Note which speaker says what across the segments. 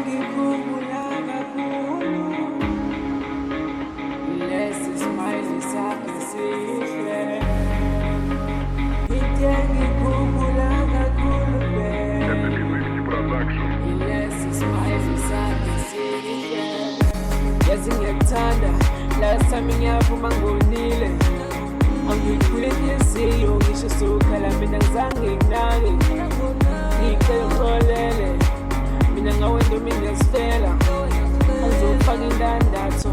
Speaker 1: ngikhumbula kakhulu lesi smile sakho sihle. Into ngikhumbula kakhulu lesi smile sakho sihle. Yazi ngiyakuthanda last time ngiyavuma ngonile. Angikhule inhliziyo ngisho sukhala mina ngizange nginake. Ngicela uxolele mina ngawe noma ngiyazifela. Angizofaka indandatho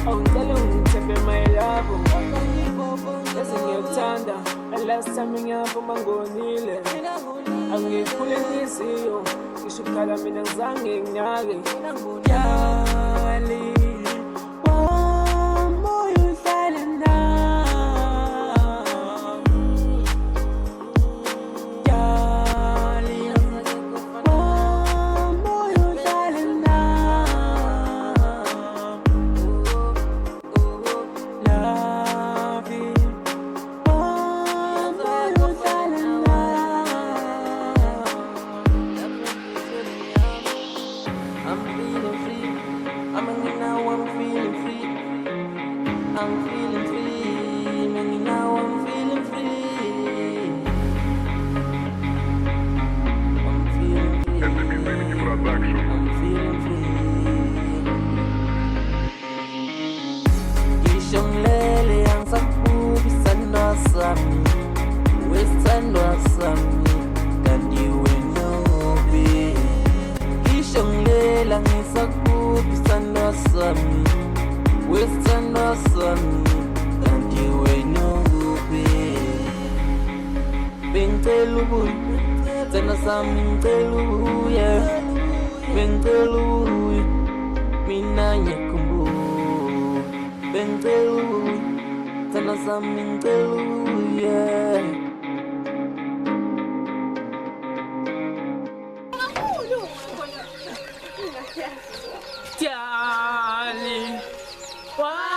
Speaker 1: awungicela ungithembe my love. Yazi ngiyakuthanda last time ngiyavuma ngonile. Angikhule inhliziyo ngisho ukhala mina ngizange nginake. Yali I'm feeling free, man, now I'm feeling free. I'm feeling free. I'm feeling free. Gishonglele yang sapu bisana sami, wesandwa sami, kandi weno be. Gishonglele yang sapu bisana sami. Western sun, and you ain't no good. Bentelu, Tana Sam Telu, yeah. Bentelu, Mina Yakumbu. Bentelu, Tana Sam Telu, yeah. Darling, why?